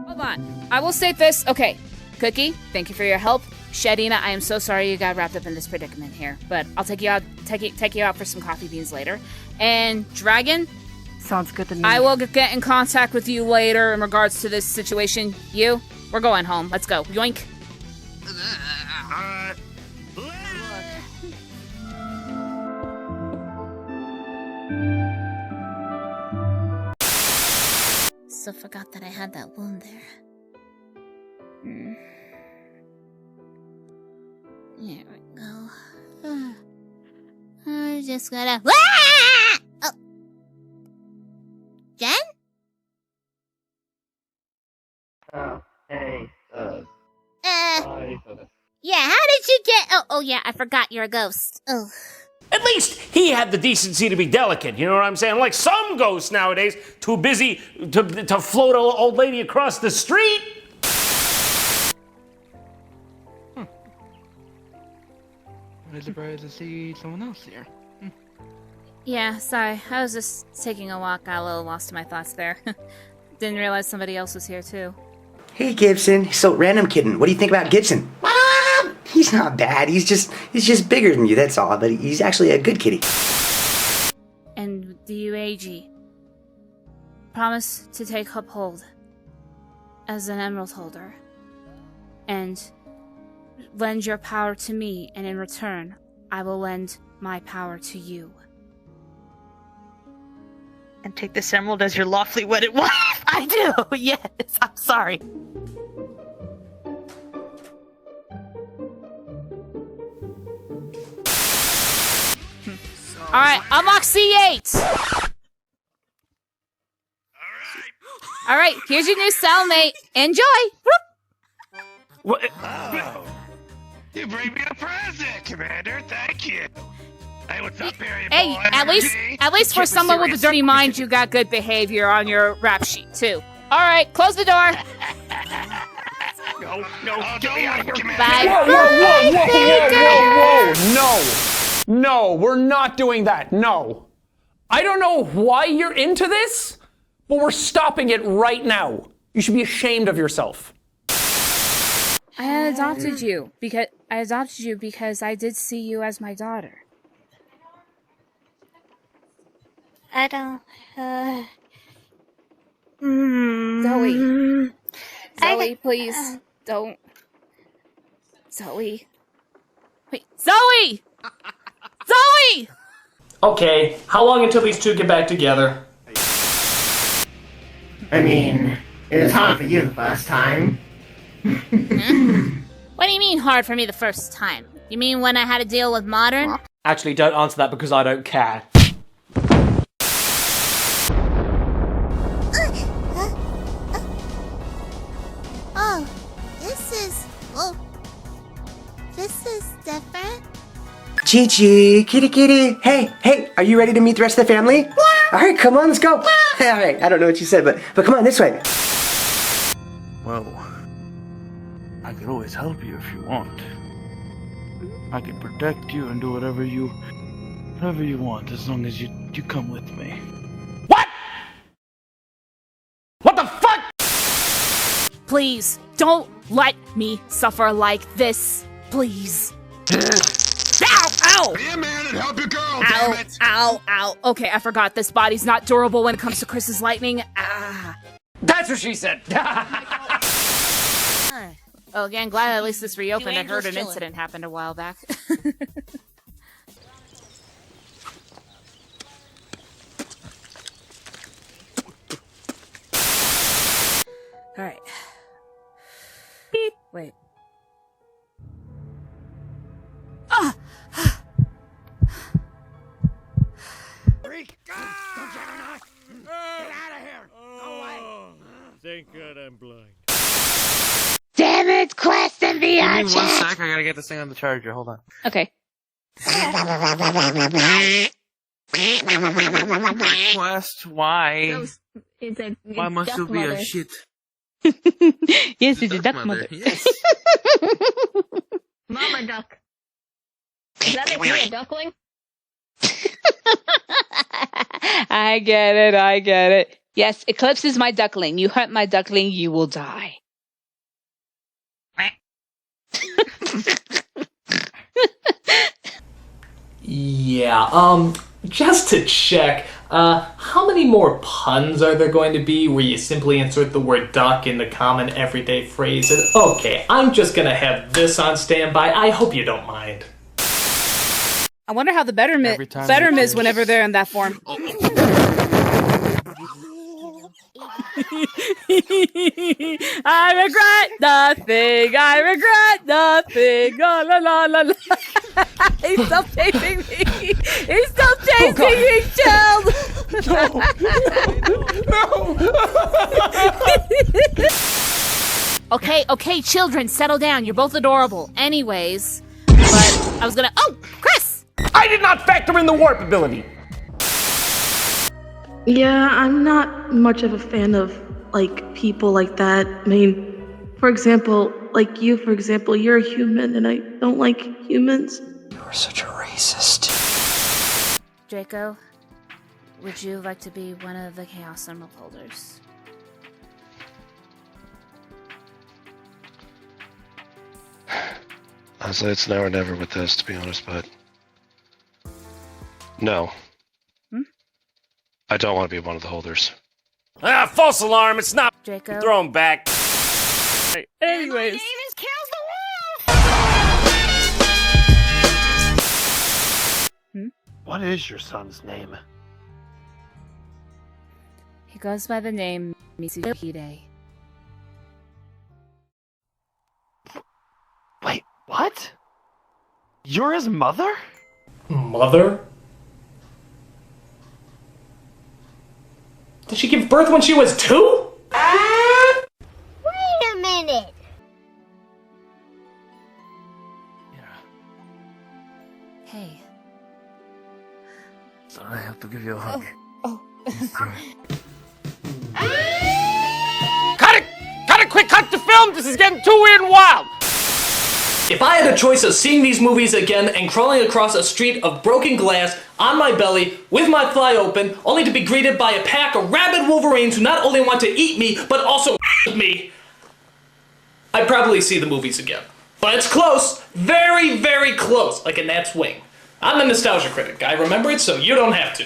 Hold on. I will state this. Okay. Cookie, thank you for your help. Shadina, I am so sorry you got wrapped up in this predicament here, but I'll take you out for some coffee beans later. And Dragon, sounds good to me. I will get in contact with you later in regards to this situation. You, we're going home. Let's go. Yoink. So forgot that I had that wound there. Here we go. I just gotta. Ah! Oh. Jen? Oh, hey, Yeah, how did you get. Oh, yeah, I forgot you're a ghost. Oh. At least he had the decency to be delicate, you know what I'm saying? Like some ghosts nowadays, too busy to float an old lady across the street. I'm surprised to see someone else here. Yeah, sorry. I was just taking a walk. Got a little lost in my thoughts there. Didn't realize somebody else was here, too. Hey, Gibson. So, random kitten. What do you think about Gibson? He's not bad. He's just bigger than you, that's all. But he's actually a good kitty. And do you, AG, promise to take uphold as an emerald holder and lend your power to me, and in return, I will lend my power to you. And take this emerald as your lawfully wedded wife. I do, yes. I'm sorry. Alright, unlock C8! Alright, here's your new cellmate. Enjoy! What? Oh, you bring me a present, Commander. Thank you. Hey, what's up, Barry? Hey, at least for someone with a dirty mind, you got good behavior on your rap sheet, too. Alright, close the door. No, get me out of here, Commander. Bye. Whoa, no, we're not doing that, no. I don't know why you're into this, but we're stopping it right now. You should be ashamed of yourself. I adopted you because I did see you as my daughter. I don't. Zoe, please don't. Zoe. Wait, Zoe! Zoe! Okay, how long until these two get back together? I mean, it was hard for you the first time. What do you mean hard for me the first time? You mean when I had to deal with modern? Actually, don't answer that because I don't care. Oh, this is different. Chi-Chi, kitty. Hey, are you ready to meet the rest of the family? All right, come on, let's go. All right, I don't know what you said, but come on, this way. Well, I could always help you if you want. I can protect you and do whatever you want as long as you come with me. What? What the fuck? Please, don't let me suffer like this. Please. Ow! Be a man and help your girl, damn it! Ow! Okay, I forgot. This body's not durable when it comes to Chris's lightning. That's what she said. Well, again, glad at least this reopened. I heard an incident happened a while back. Alright. Beep. Wait. Thank God I'm blind. Damn it, Quest and the Give me 1 sec, I gotta get this thing on the charger, hold on. Okay. Quest, why? It's a Why must you be a shit? Yes, it's a duck mother. Yes. Mama duck. Does that make me a duckling? I get it, I get it. Yes, Eclipse is my duckling. You hurt my duckling, you will die. Yeah, just to check, how many more puns are there going to be where you simply insert the word duck in the common everyday phrases? Okay, I'm just gonna have this on standby. I hope you don't mind. I wonder how the betterment is whenever they're in that form. I regret nothing. I regret nothing. La la la la la. He's still chasing me. He's still chasing me, child. Okay, children, settle down. You're both adorable. Anyways, but I was gonna. Oh, Chris! I did not factor in the warp ability. Yeah, I'm not much of a fan of, like, people like that. I mean, for example, like you, for example, you're a human and I don't like humans. You are such a racist. Draco, would you like to be one of the Chaos Emerald holders? Honestly, it's now or never with this, to be honest, but... No. I don't want to be one of the holders. Ah, false alarm, it's not. Draco? Throw him back. Anyways. What is your son's name? He goes by the name Mitsuhide. Wait, what? You're his mother? Mother? Did she give birth when she was 2? Wait a minute. Hey. So I have to give you a hug. Cut it! Cut it quick! Cut the film! This is getting too weird and wild! If I had a choice of seeing these movies again and crawling across a street of broken glass on my belly with my thigh open, only to be greeted by a pack of rabid wolverines who not only want to eat me, but also me, I'd probably see the movies again. But it's close. Very, very close. Like a gnat's wing. I'm the nostalgia critic. I remember it, so you don't have to.